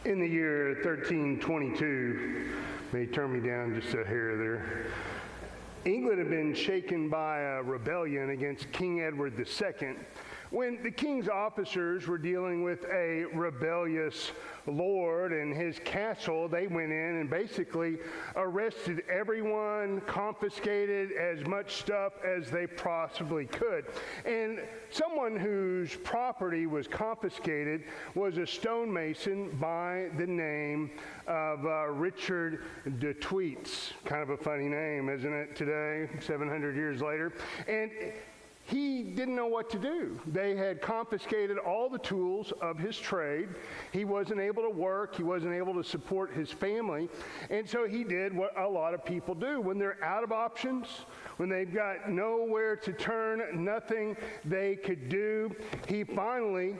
In the year 1322, may turn me down just a hair there, England had been shaken by a rebellion against King Edward II when the king's officers were dealing with a rebellious lord and his castle. They went in and basically arrested everyone, confiscated as much stuff as they possibly could. And someone whose property was confiscated was a stonemason by the name of Richard de Tweets. Kind of a funny name, isn't it, today, 700 years later? And he didn't know what to do. They had confiscated all the tools of his trade. He wasn't able to work. He wasn't able to support his family. And so he did what a lot of people do. When they're out of options, when they've got nowhere to turn, nothing they could do, he finally,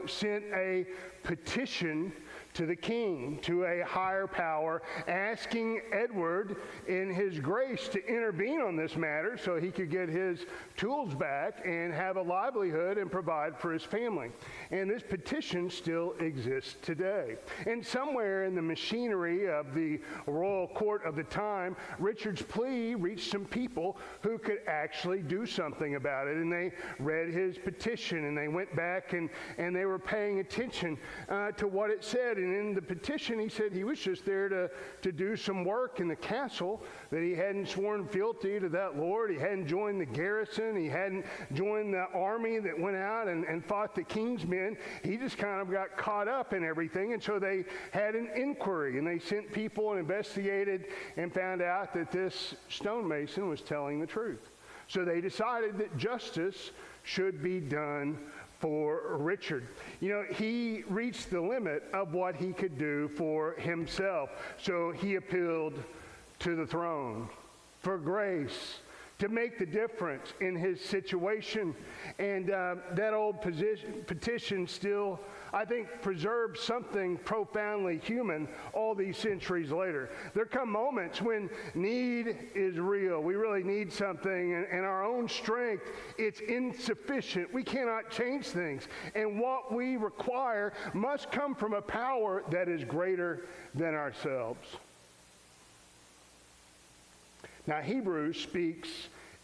sent a petition to the king, to a higher power, asking Edward in his grace to intervene on this matter so he could get his tools back and have a livelihood and provide for his family. And this petition still exists today. And somewhere in the machinery of the royal court of the time, Richard's plea reached some people who could actually do something about it. And they read his petition, and they went back and they were paying attention to what it said. And in the petition, he said he was just there to do some work in the castle, that he hadn't sworn fealty to that lord. He hadn't joined the garrison. He hadn't joined the army that went out and fought the king's men. He just kind of got caught up in everything. And so they had an inquiry, and they sent people and investigated and found out that this stonemason was telling the truth. So they decided that justice should be done for Richard. He reached the limit of what he could do for himself. So he appealed to the throne for grace to make the difference in his situation. And that old petition still, I think, preserves something profoundly human all these centuries later. There come moments when need is real. We really need something, and our own strength, it's insufficient. We cannot change things. And what we require must come from a power that is greater than ourselves. Now, Hebrews speaks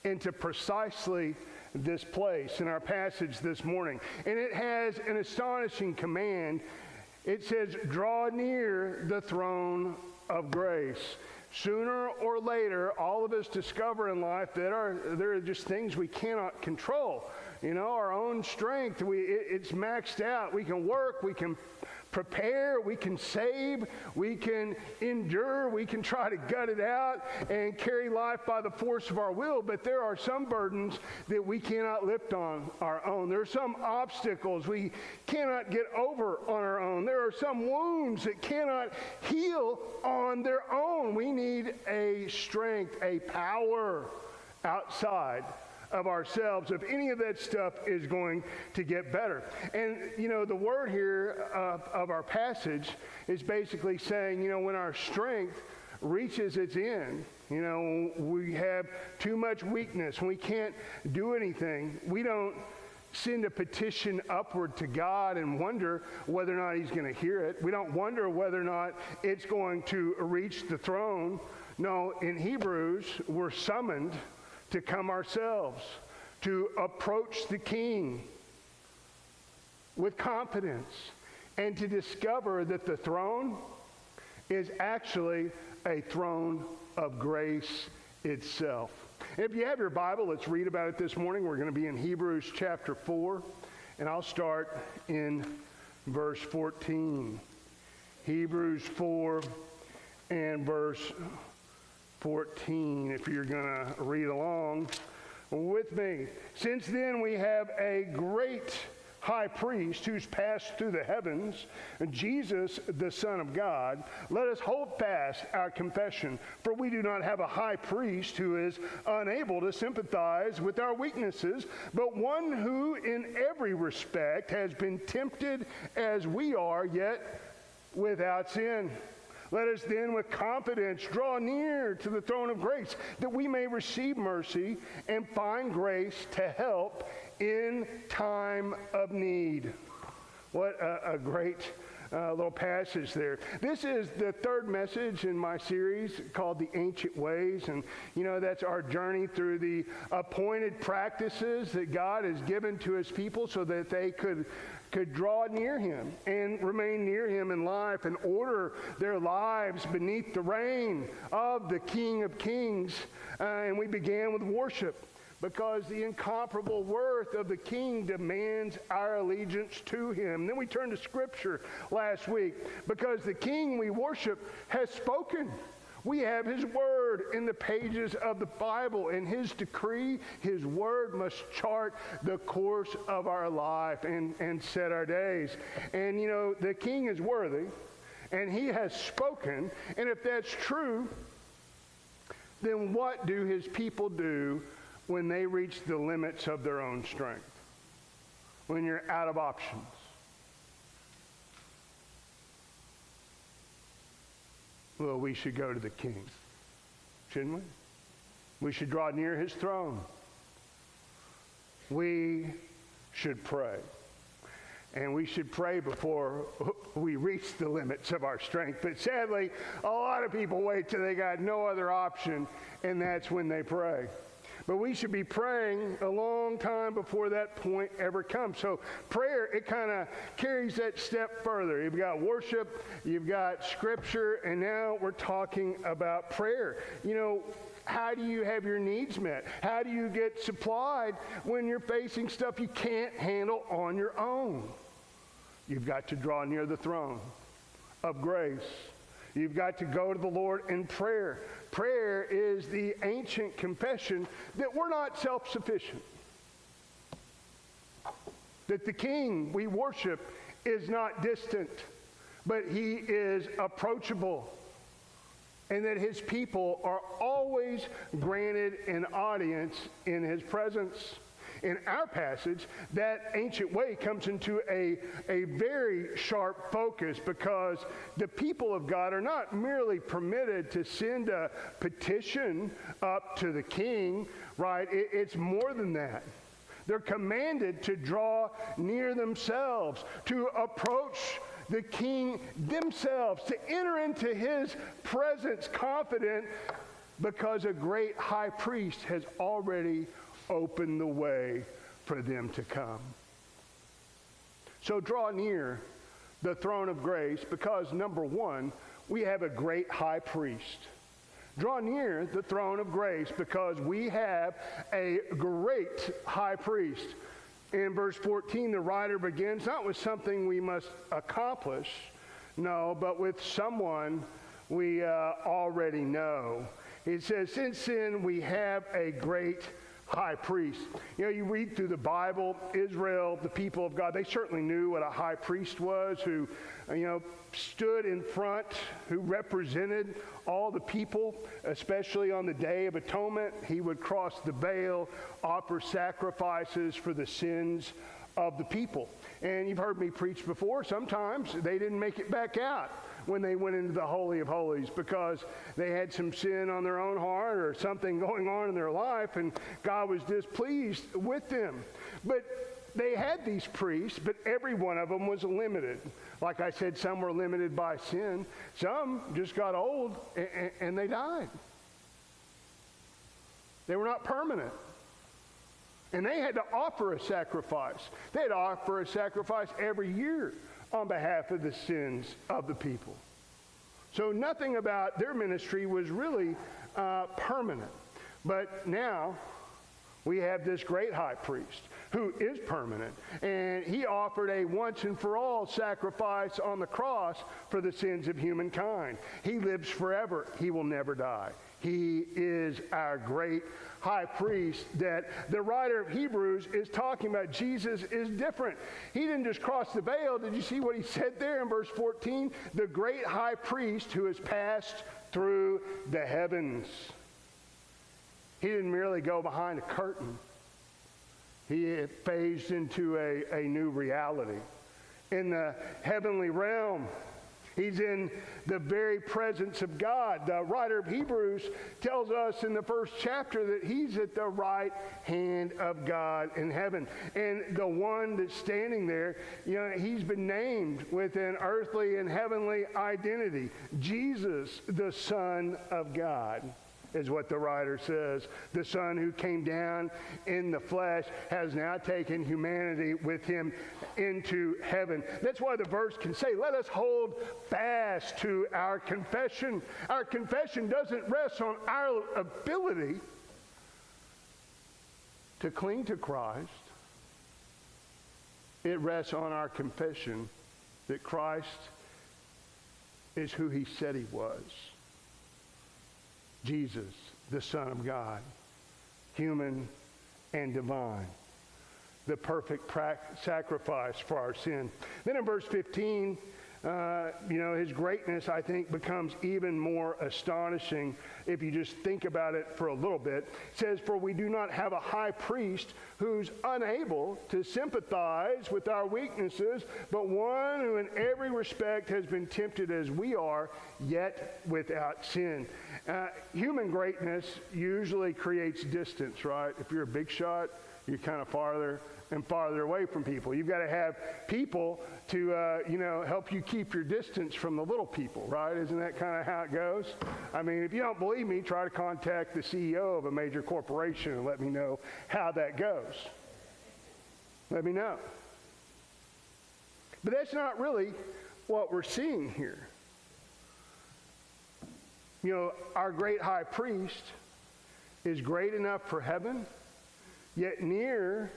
into precisely this place in our passage this morning. And it has an astonishing command. It says, draw near the throne of grace. Sooner or later, all of us discover in life that there are just things we cannot control. Our own strength, it's maxed out. We can work, we can prepare, we can save, we can endure, we can try to gut it out and carry life by the force of our will, but there are some burdens that we cannot lift on our own. There are some obstacles we cannot get over on our own. There are some wounds that cannot heal on their own. We need a strength, a power outside of ourselves if any of that stuff is going to get better. And the word here of our passage is basically saying, when our strength reaches its end, we have too much weakness, we can't do anything, we don't send a petition upward to God and wonder whether or not he's going to hear it. We don't wonder whether or not it's going to reach the throne. No, in Hebrews, we're summoned to come ourselves, to approach the King with confidence, and to discover that the throne is actually a throne of grace itself. If you have your Bible, let's read about it this morning. We're going to be in Hebrews chapter 4, and I'll start in verse 14. Hebrews 4 and verse 14, if you're going to read along with me. Since then we have a great high priest who's passed through the heavens, Jesus, the Son of God. Let us hold fast our confession, for we do not have a high priest who is unable to sympathize with our weaknesses, but one who in every respect has been tempted as we are, yet without sin. Let us then with confidence draw near to the throne of grace, that we may receive mercy and find grace to help in time of need. What a great little passage there. This is the third message in my series called The Ancient Ways. And, that's our journey through the appointed practices that God has given to his people so that they could draw near him and remain near him in life and order their lives beneath the reign of the King of Kings. And we began with worship, because the incomparable worth of the King demands our allegiance to him. Then we turned to Scripture last week, because the King we worship has spoken. We have his word in the pages of the Bible, and his decree, his word must chart the course of our life and set our days. And the King is worthy, and he has spoken. And if that's true, then what do his people do when they reach the limits of their own strength? When you're out of options? Well, we should go to the King, shouldn't we? We should draw near his throne. We should pray. And we should pray before we reach the limits of our strength. But sadly, a lot of people wait till they got no other option, and that's when they pray. But we should be praying a long time before that point ever comes. So prayer, it kind of carries that step further. You've got worship, you've got Scripture, and now we're talking about prayer. How do you have your needs met? How do you get supplied when you're facing stuff you can't handle on your own? You've got to draw near the throne of grace. You've got to go to the Lord in prayer. Prayer is the ancient confession that we're not self-sufficient. That the King we worship is not distant, but he is approachable. And that his people are always granted an audience in his presence. In our passage, that ancient way comes into a very sharp focus, because the people of God are not merely permitted to send a petition up to the King, right? It's more than that. They're commanded to draw near themselves, to approach the King themselves, to enter into his presence confident, because a great high priest has already opened the way for them to come. So draw near the throne of grace, because number one, we have a great high priest. Draw near the throne of grace because we have a great high priest. In verse 14, the writer begins not with something we must accomplish, no, but with someone we already know. It says, since then we have a great high priest. You read through the Bible, Israel, the people of God, they certainly knew what a high priest was, who, stood in front, who represented all the people, especially on the Day of Atonement. He would cross the veil, offer sacrifices for the sins of the people. And you've heard me preach before, sometimes they didn't make it back out when they went into the Holy of Holies, because they had some sin on their own heart or something going on in their life, and God was displeased with them. But they had these priests, but every one of them was limited. Like I said, some were limited by sin. Some just got old and they died. They were not permanent. And they had to offer a sacrifice. They had to offer a sacrifice every year on behalf of the sins of the people. So nothing about their ministry was really permanent. But now we have this great high priest who is permanent. And he offered a once and for all sacrifice on the cross for the sins of humankind. He lives forever. He will never die. He is our great high priest that the writer of Hebrews is talking about. Jesus is different. He didn't just cross the veil. Did you see what he said there in verse 14? The great high priest who has passed through the heavens. He didn't merely go behind a curtain. He phased into a new reality. In the heavenly realm, He's in the very presence of God. The writer of Hebrews tells us in the first chapter that he's at the right hand of God in heaven. And the one that's standing there, he's been named with an earthly and heavenly identity. Jesus, the Son of God, is what the writer says. The Son who came down in the flesh has now taken humanity with him into heaven. That's why the verse can say, let us hold fast to our confession. Our confession doesn't rest on our ability to cling to Christ. It rests on our confession that Christ is who he said he was. Jesus, the Son of God, human and divine, the perfect sacrifice for our sin. Then in verse 15, his greatness, I think, becomes even more astonishing if you just think about it for a little bit. It says, for we do not have a high priest who's unable to sympathize with our weaknesses, but one who in every respect has been tempted as we are, yet without sin. Human greatness usually creates distance, right? If you're a big shot, you're kind of farther and farther away from people. You've got to have people to, help you keep your distance from the little people, right? Isn't that kind of how it goes? I mean, if you don't believe me, try to contact the CEO of a major corporation and let me know how that goes. Let me know. But that's not really what we're seeing here. Our great high priest is great enough for heaven, yet near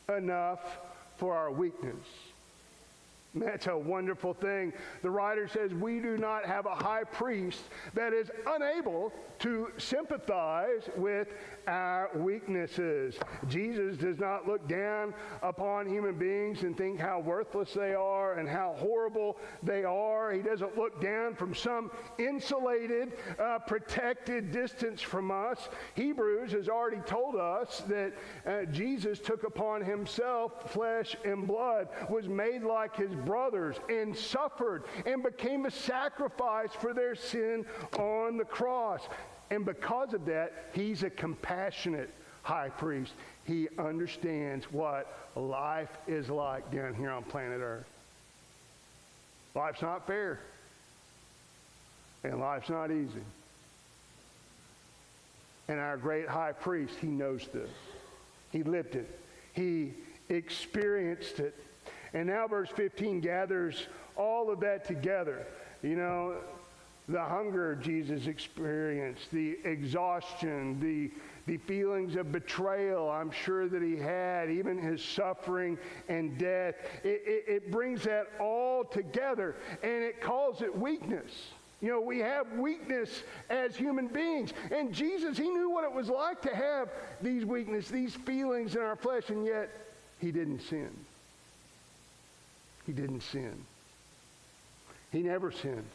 enough for our weakness. And that's a wonderful thing. The writer says we do not have a high priest that is unable to sympathize with our weaknesses. Jesus does not look down upon human beings and think how worthless they are and how horrible they are. He doesn't look down from some insulated, protected distance from us. Hebrews has already told us that Jesus took upon himself flesh and blood, was made like his brothers, and suffered and became a sacrifice for their sin on the cross. And because of that, he's a compassionate high priest. He understands what life is like down here on planet Earth. Life's not fair. And life's not easy. And our great high priest, he knows this. He lived it. He experienced it. And now verse 15 gathers all of that together. The hunger Jesus experienced, the exhaustion, the feelings of betrayal I'm sure that he had, even his suffering and death. It brings that all together, and it calls it weakness. We have weakness as human beings. And Jesus, he knew what it was like to have these weaknesses, these feelings in our flesh, and yet he didn't sin. He didn't sin. He never sinned.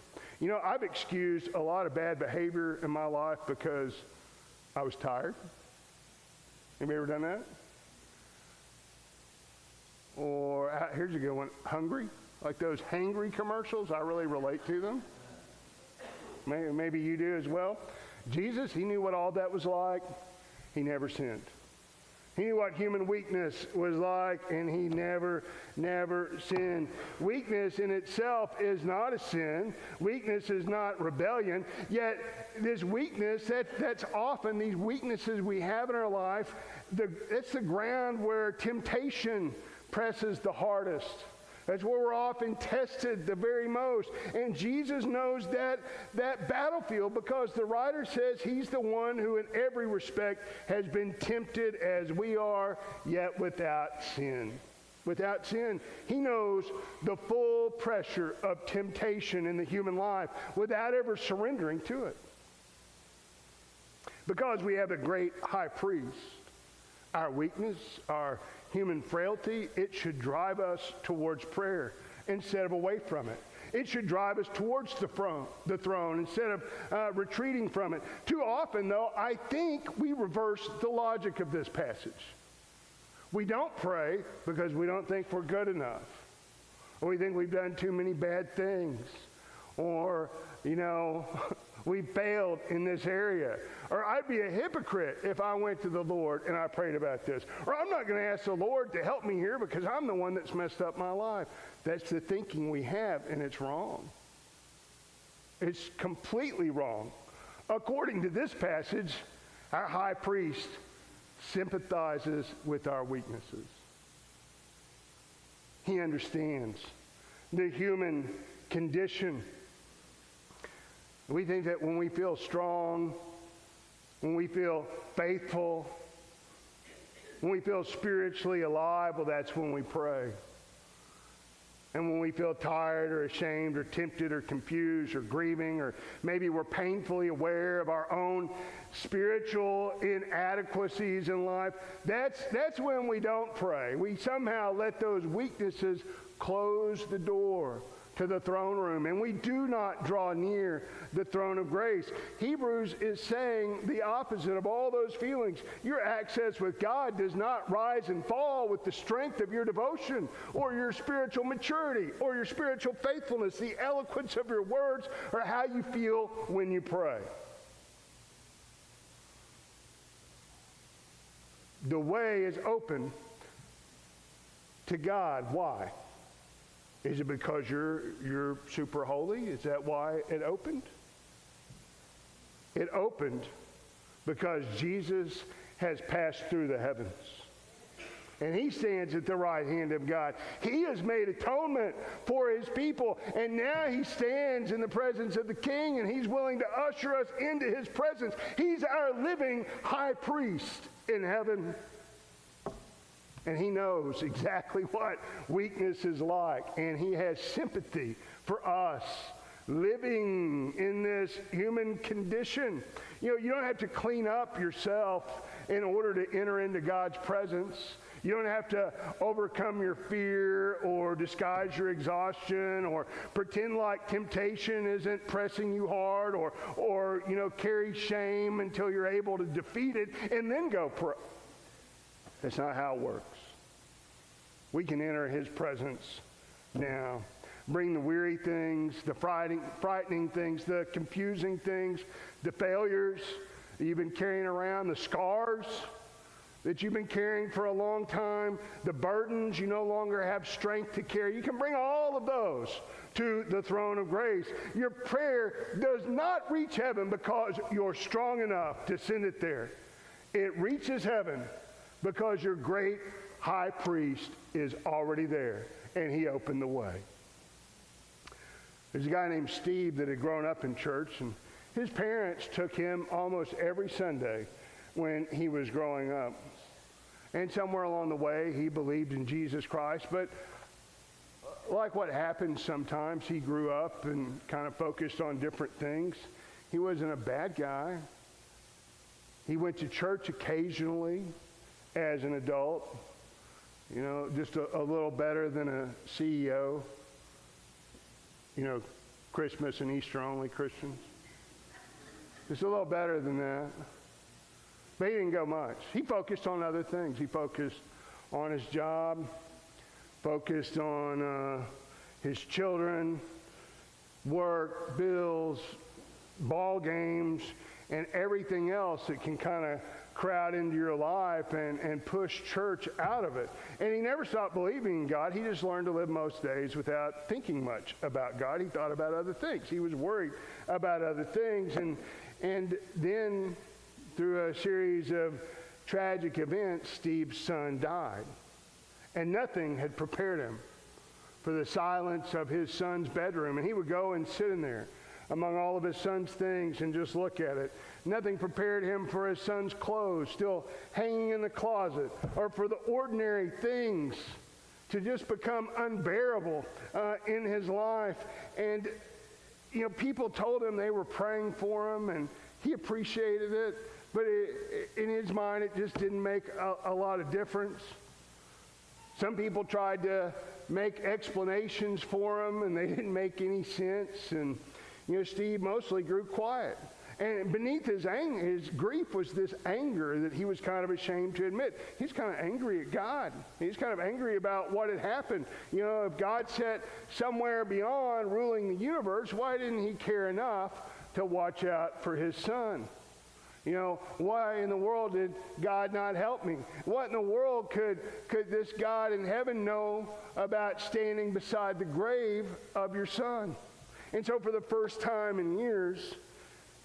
I've excused a lot of bad behavior in my life because I was tired. Anybody ever done that? Or here's a good one, hungry. Like those hangry commercials, I really relate to them. Maybe you do as well. Jesus, he knew what all that was like. He never sinned. He knew what human weakness was like, and he never sinned. Weakness in itself is not a sin. Weakness is not rebellion. Yet this weakness, that's often these weaknesses we have in our life, it's the ground where temptation presses the hardest. That's where we're often tested the very most. And Jesus knows that battlefield, because the writer says he's the one who in every respect has been tempted as we are, yet without sin. Without sin. He knows the full pressure of temptation in the human life without ever surrendering to it. Because we have a great high priest, our weakness, our human frailty, it should drive us towards prayer instead of away from it. It should drive us towards the throne instead of retreating from it. Too often, though, I think we reverse the logic of this passage. We don't pray because we don't think we're good enough, or we think we've done too many bad things, Or, we failed in this area. Or I'd be a hypocrite if I went to the Lord and I prayed about this. Or I'm not going to ask the Lord to help me here because I'm the one that's messed up my life. That's the thinking we have, and it's wrong. It's completely wrong. According to this passage, our high priest sympathizes with our weaknesses. He understands the human condition. We think that when we feel strong, when we feel faithful, when we feel spiritually alive, well, that's when we pray. And when we feel tired or ashamed or tempted or confused or grieving, or maybe we're painfully aware of our own spiritual inadequacies in life, that's when we don't pray. We somehow let those weaknesses close the door to the throne room, and we do not draw near the throne of grace. Hebrews is saying the opposite of all those feelings. Your access with God does not rise and fall with the strength of your devotion or your spiritual maturity or your spiritual faithfulness, the eloquence of your words, or how you feel when you pray. The way is open to God. Why? Is it because you're super holy? Is that why it opened? It opened because Jesus has passed through the heavens. And he stands at the right hand of God. He has made atonement for his people. And now he stands in the presence of the King, and he's willing to usher us into his presence. He's our living high priest in heaven. And he knows exactly what weakness is like. And he has sympathy for us living in this human condition. You don't have to clean up yourself in order to enter into God's presence. You don't have to overcome your fear or disguise your exhaustion or pretend like temptation isn't pressing you hard or carry shame until you're able to defeat it and then go pray. That's not how it works. We can enter his presence now. Bring the weary things, the frightening things, the confusing things, the failures that you've been carrying around, the scars that you've been carrying for a long time, the burdens you no longer have strength to carry. You can bring all of those to the throne of grace. Your prayer does not reach heaven because you're strong enough to send it there. It reaches heaven because your great high priest is already there, and he opened the way. There's a guy named Steve that had grown up in church, and his parents took him almost every Sunday when he was growing up. And somewhere along the way, he believed in Jesus Christ, but like what happens sometimes, he grew up and kind of focused on different things. He wasn't a bad guy. He went to church occasionally as an adult, just a little better than a CEO. Christmas and Easter only Christians. Just a little better than that. But he didn't go much. He focused on other things. He focused on his job, focused on his children, work, bills, ball games, and everything else that can kind of crowd into your life and push church out of it. And he never stopped believing in God. He just learned to live most days without thinking much about God. He thought about other things. He was worried about other things. And then through a series of tragic events, Steve's son died. And nothing had prepared him for the silence of his son's bedroom. And he would go and sit in there among all of his son's things and just look at it. Nothing prepared him for his son's clothes still hanging in the closet, or for the ordinary things to just become unbearable in his life. And, people told him they were praying for him, and he appreciated it, but in his mind, it just didn't make a lot of difference. Some people tried to make explanations for him, and they didn't make any sense. And Steve mostly grew quiet. And beneath his grief was this anger that he was kind of ashamed to admit. He's kind of angry at God. He's kind of angry about what had happened. If God sat somewhere beyond ruling the universe, why didn't he care enough to watch out for his son? Why in the world did God not help me? What in the world could this God in heaven know about standing beside the grave of your son? And so for the first time in years,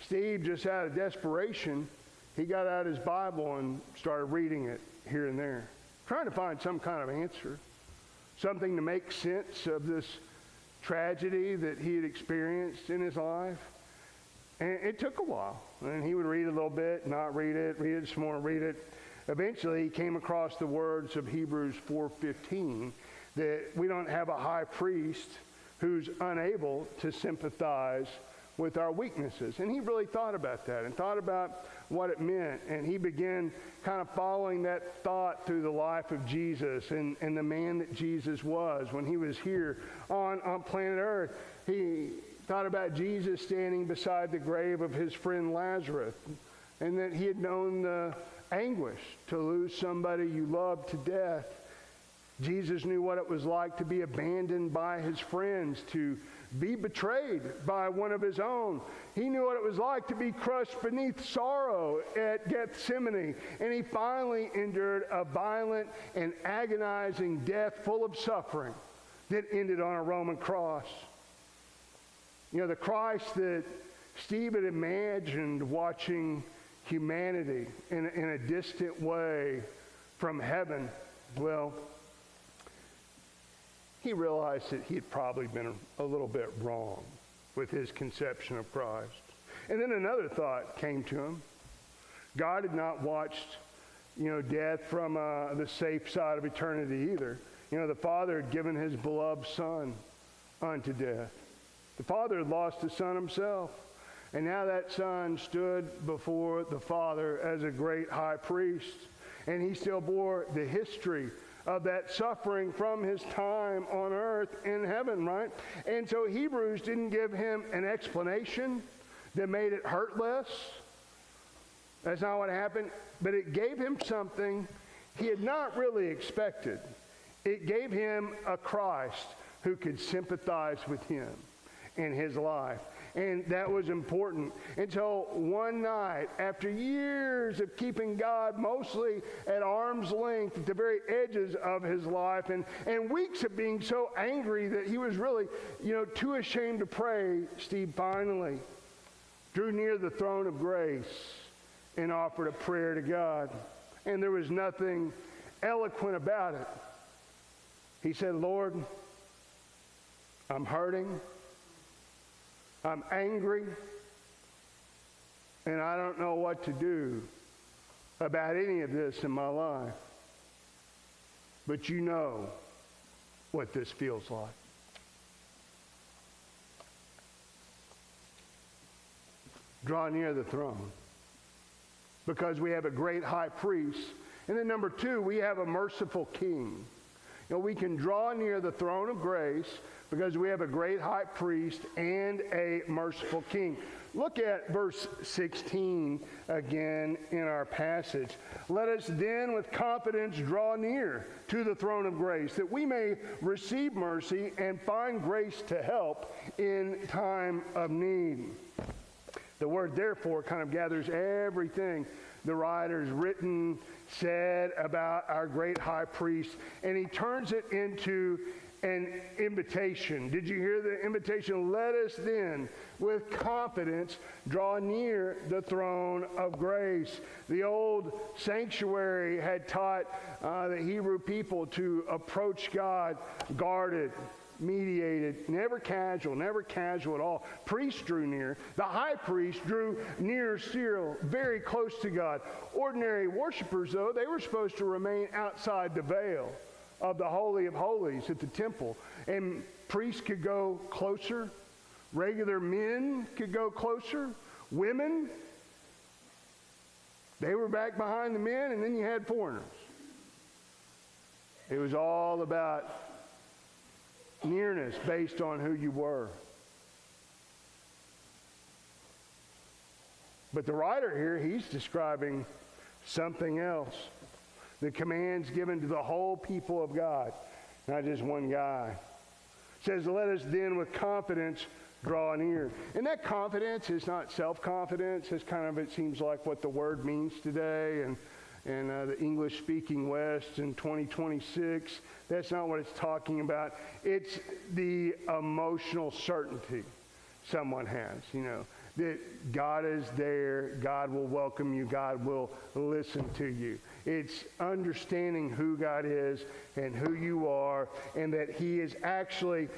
Steve, just out of desperation, he got out his Bible and started reading it here and there, trying to find some kind of answer, something to make sense of this tragedy that he had experienced in his life. And it took a while. And he would read a little bit, not read it some more, read it. Eventually, he came across the words of Hebrews 4:15, that we don't have a high priest who's unable to sympathize with our weaknesses. And he really thought about that and thought about what it meant. And he began kind of following that thought through the life of Jesus and the man that Jesus was when he was here on planet Earth. He thought about Jesus standing beside the grave of his friend Lazarus, and that he had known the anguish to lose somebody you loved to death. Jesus knew what it was like to be abandoned by his friends, to be betrayed by one of his own. He knew what it was like to be crushed beneath sorrow at Gethsemane. And he finally endured a violent and agonizing death full of suffering that ended on a Roman cross. The Christ that Steve had imagined watching humanity in a distant way from heaven, well, he realized that he had probably been a little bit wrong with his conception of Christ. And then another thought came to him. God had not watched, death from the safe side of eternity either. The Father had given his beloved Son unto death. The Father had lost his Son himself. And now that Son stood before the Father as a great high priest. And he still bore the history of that suffering from his time on earth in heaven, right? And so Hebrews didn't give him an explanation that made it hurt less. That's not what happened. But it gave him something he had not really expected. It gave him a Christ who could sympathize with him in his life. And that was important until one night, after years of keeping God mostly at arm's length at the very edges of his life, and weeks of being so angry that he was really, too ashamed to pray, Steve finally drew near the throne of grace and offered a prayer to God. And there was nothing eloquent about it. He said, Lord, I'm hurting. I'm angry, and I don't know what to do about any of this in my life. But you know what this feels like. Draw near the throne, because we have a great high priest. And then number two, we have a merciful king. We can draw near the throne of grace because we have a great high priest and a merciful king. Look at verse 16 again in our passage. Let us then with confidence draw near to the throne of grace, that we may receive mercy and find grace to help in time of need. The word therefore kind of gathers everything the writer's written, said about our great high priest, and he turns it into an invitation. Did you hear the invitation? Let us then, with confidence, draw near the throne of grace. The old sanctuary had taught the Hebrew people to approach God guarded, mediated, never casual at all. Priests drew near. The high priest drew near still, very close to God. Ordinary worshipers, though, they were supposed to remain outside the veil of the Holy of Holies at the temple. And priests could go closer. Regular men could go closer. Women, they were back behind the men, and then you had foreigners. It was all about nearness based on who you were. But the writer here, he's describing something else. The commands given to the whole people of God, not just one guy. It says, let us then with confidence draw near. And that confidence is not self-confidence. It's kind of, it seems like what the word means today. And the English-speaking West in 2026, that's not what it's talking about. It's the emotional certainty someone has, that God is there, God will welcome you, God will listen to you. It's understanding who God is and who you are, and that He is actually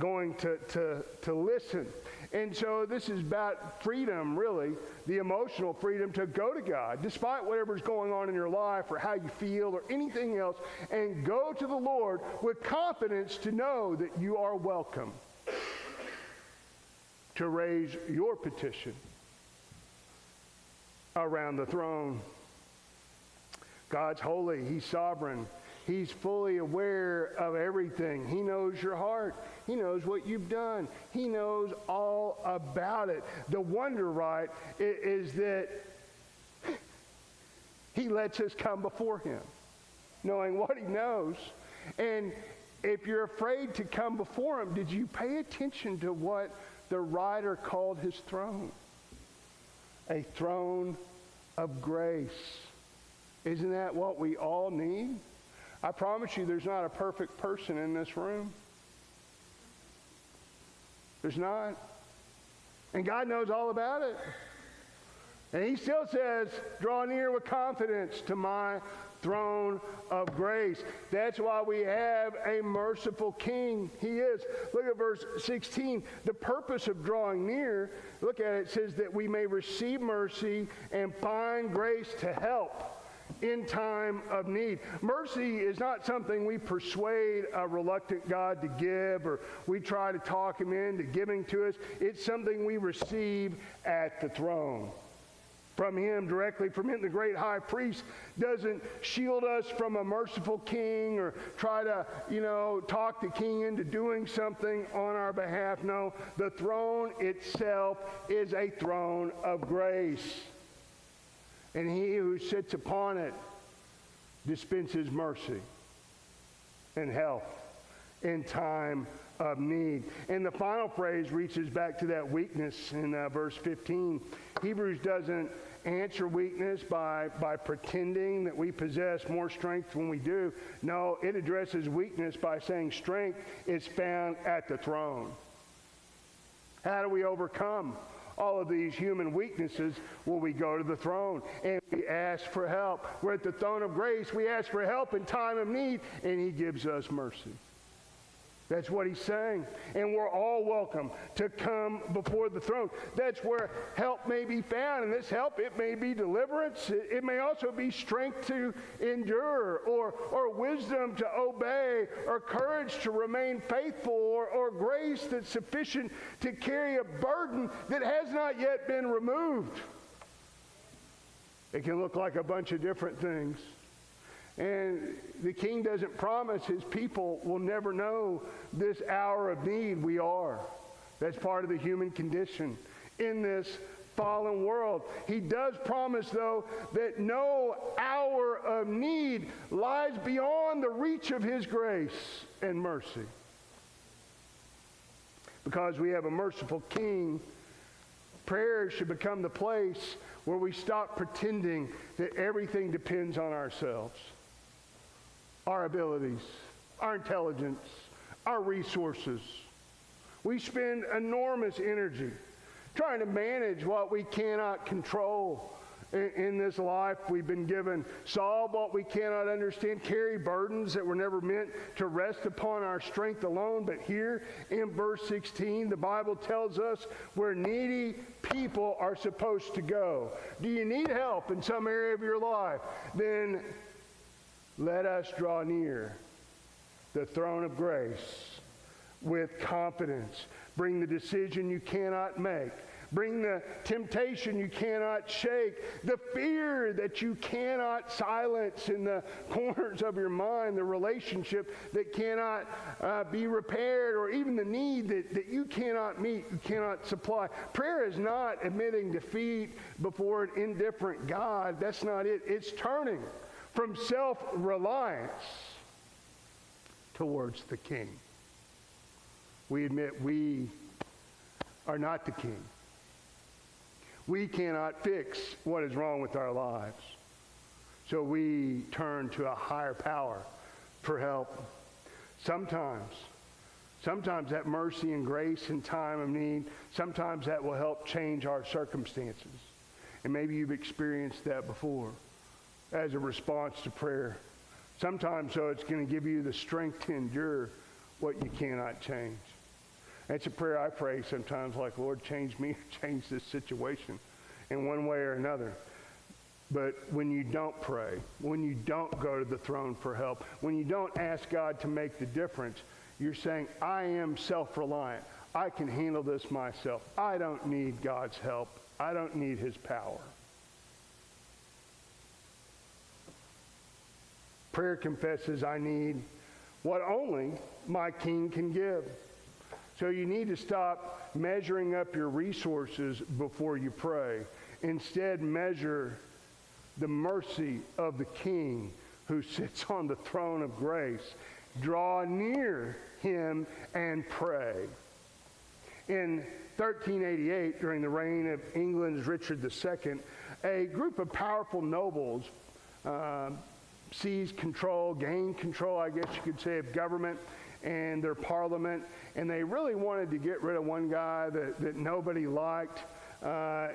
going to listen. And so this is about freedom, really, the emotional freedom to go to God, despite whatever's going on in your life or how you feel or anything else, and go to the Lord with confidence to know that you are welcome to raise your petition around the throne. God's holy. He's sovereign. He's fully aware of everything. He knows your heart. He knows what you've done. He knows all about it. The wonder, right, is that He lets us come before Him, knowing what He knows. And if you're afraid to come before Him, did you pay attention to what the writer called His throne? A throne of grace. Isn't that what we all need? I promise you there's not a perfect person in this room. There's not. And God knows all about it. And He still says, draw near with confidence to my throne of grace. That's why we have a merciful King. He is. Look at verse 16. The purpose of drawing near, look at it, it says that we may receive mercy and find grace to help in time of need. Mercy is not something we persuade a reluctant God to give, or we try to talk Him into giving to us. It's something we receive at the throne. From Him, directly from Him. The great high priest doesn't shield us from a merciful King or try to, talk the King into doing something on our behalf. No, the throne itself is a throne of grace. And He who sits upon it dispenses mercy and help in time of need. And the final phrase reaches back to that weakness in verse 15. Hebrews doesn't answer weakness by pretending that we possess more strength when we do. No, it addresses weakness by saying strength is found at the throne. How do we overcome all of these human weaknesses? Well, we go to the throne and we ask for help. We're at the throne of grace. We ask for help in time of need, and He gives us mercy. That's what He's saying. And we're all welcome to come before the throne. That's where help may be found. And this help, it may be deliverance. It may also be strength to endure, or wisdom to obey, or courage to remain faithful, or grace that's sufficient to carry a burden that has not yet been removed. It can look like a bunch of different things. And the King doesn't promise His people will never know this hour of need. We are. That's part of the human condition in this fallen world. He does promise, though, that no hour of need lies beyond the reach of His grace and mercy. Because we have a merciful King, prayer should become the place where we stop pretending that everything depends on ourselves. Our abilities, our intelligence, our resources. We spend enormous energy trying to manage what we cannot control in this life we've been given, solve what we cannot understand, carry burdens that were never meant to rest upon our strength alone. But here in verse 16, the Bible tells us where needy people are supposed to go. Do you need help in some area of your life? Then let us draw near the throne of grace with confidence. Bring the decision you cannot make. Bring the temptation you cannot shake, the fear that you cannot silence in the corners of your mind, the relationship that cannot be repaired, or even the need that you cannot meet, you cannot supply. Prayer is not admitting defeat before an indifferent God. That's not it. It's turning from self-reliance towards the King. We admit we are not the King. We cannot fix what is wrong with our lives. So we turn to a higher power for help. Sometimes that mercy and grace in time of need, sometimes that will help change our circumstances. And maybe you've experienced that before as a response to prayer. Sometimes, though, it's going to give you the strength to endure what you cannot change. That's a prayer I pray sometimes, like, Lord, change me, change this situation in one way or another. But when you don't pray, when you don't go to the throne for help, when you don't ask God to make the difference, you're saying, I am self-reliant. I can handle this myself. I don't need God's help. I don't need his power. Prayer confesses, I need what only my King can give. So you need to stop measuring up your resources before you pray. Instead, measure the mercy of the King who sits on the throne of grace. Draw near him and pray. In 1388, during the reign of England's Richard II, a group of powerful nobles gained control, I guess you could say, of government and their parliament. And they really wanted to get rid of one guy that nobody liked.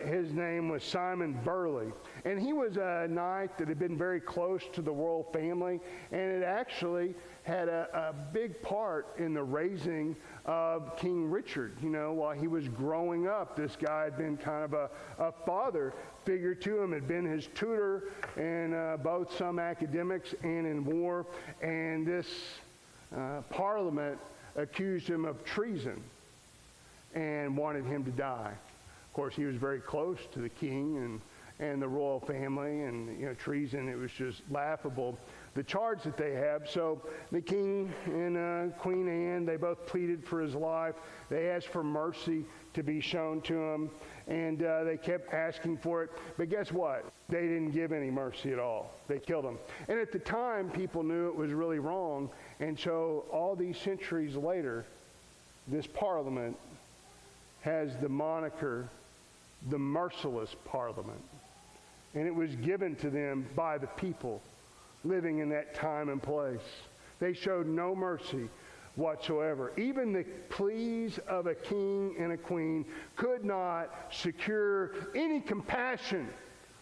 His name was Simon Burley. And he was a knight that had been very close to the royal family, and it actually had a big part in the raising of King Richard. You know, while he was growing up, this guy had been kind of a father figure to him, had been his tutor in both some academics and in war. And this parliament accused him of treason and wanted him to die. Of course, he was very close to the king and the royal family, and treason, it was just laughable, the charge that they have. So the king and Queen Anne, they both pleaded for his life. They asked for mercy to be shown to him, and they kept asking for it. But guess what? They didn't give any mercy at all. They killed him. And at the time, people knew it was really wrong, and so all these centuries later, this parliament has the moniker, the merciless parliament. And it was given to them by the people living in that time and place. They showed no mercy whatsoever. Even the pleas of a king and a queen could not secure any compassion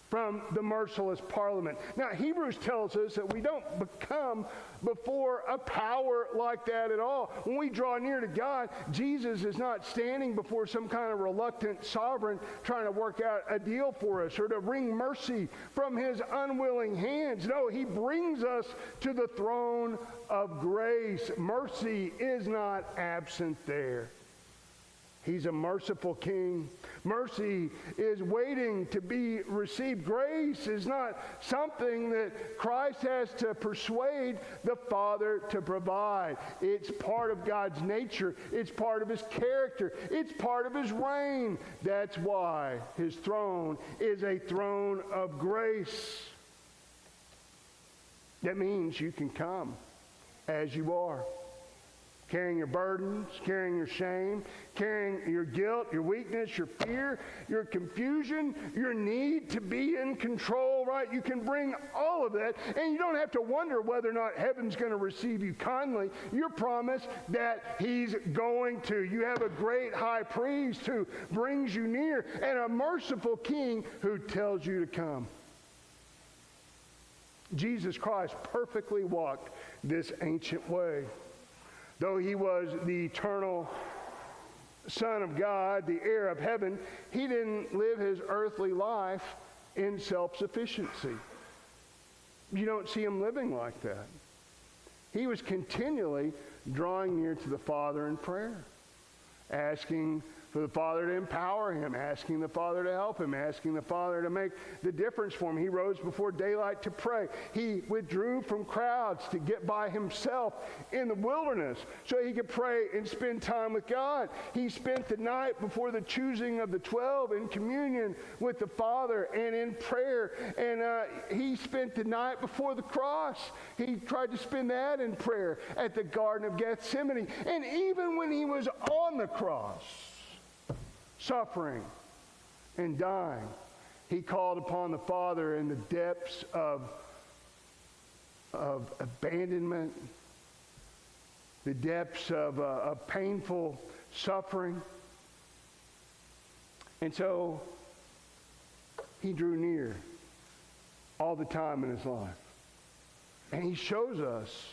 from the merciless parliament. Now, Hebrews tells us that we don't come before a power like that at all. When we draw near to God, Jesus is not standing before some kind of reluctant sovereign trying to work out a deal for us or to wring mercy from his unwilling hands. No, he brings us to the throne of grace. Mercy is not absent there. He's a merciful king. Mercy is waiting to be received. Grace is not something that Christ has to persuade the Father to provide. It's part of God's nature. It's part of his character. It's part of his reign. That's why his throne is a throne of grace. That means you can come as you are. Carrying your burdens, carrying your shame, carrying your guilt, your weakness, your fear, your confusion, your need to be in control, right? You can bring all of that, and you don't have to wonder whether or not heaven's going to receive you kindly. You're promised that he's going to. You have a great high priest who brings you near, and a merciful king who tells you to come. Jesus Christ perfectly walked this ancient way. Though he was the eternal Son of God, the heir of heaven, he didn't live his earthly life in self-sufficiency. You don't see him living like that. He was continually drawing near to the Father in prayer, asking for for the Father to empower him, asking the Father to help him, asking the Father to make the difference for him. He rose before daylight to pray. He withdrew from crowds to get by himself in the wilderness so he could pray and spend time with God. He spent the night before the choosing of the 12 in communion with the Father and in prayer. And he spent the night before the cross. He tried to spend that in prayer at the Garden of Gethsemane. And even when he was on the cross, suffering and dying, he called upon the Father in the depths of abandonment, the depths of painful suffering. And so he drew near all the time in his life. And he shows us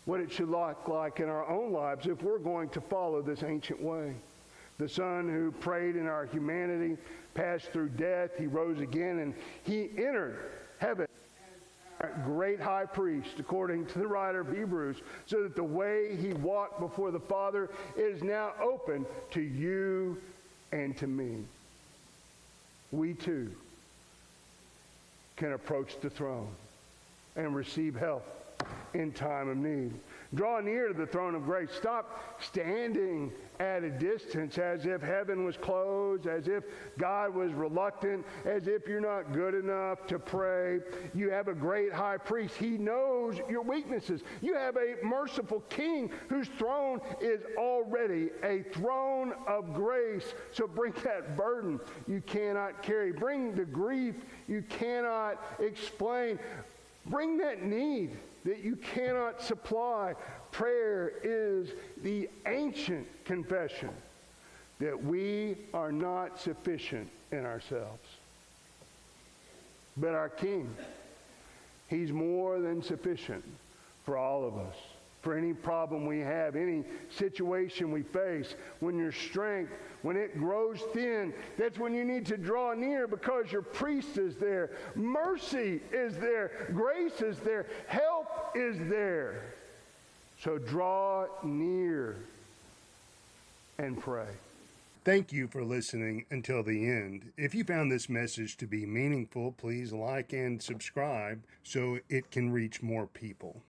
what it should look like in our own lives if we're going to follow this ancient way. The Son who prayed in our humanity, passed through death, he rose again, and he entered heaven as our great high priest, according to the writer of Hebrews, so that the way he walked before the Father is now open to you and to me. We too can approach the throne and receive help in time of need. Draw near to the throne of grace. Stop standing at a distance as if heaven was closed, as if God was reluctant, as if you're not good enough to pray. You have a great high priest. He knows your weaknesses. You have a merciful King whose throne is already a throne of grace. So bring that burden you cannot carry. Bring the grief you cannot explain. Bring that need that you cannot supply. Prayer is the ancient confession that we are not sufficient in ourselves. But our King, he's more than sufficient for all of us. For any problem we have, any situation we face, when your strength, when it grows thin, that's when you need to draw near, because your priest is there. Mercy is there. Grace is there. Help is there. So draw near and pray. Thank you for listening until the end. If you found this message to be meaningful, please like and subscribe so it can reach more people.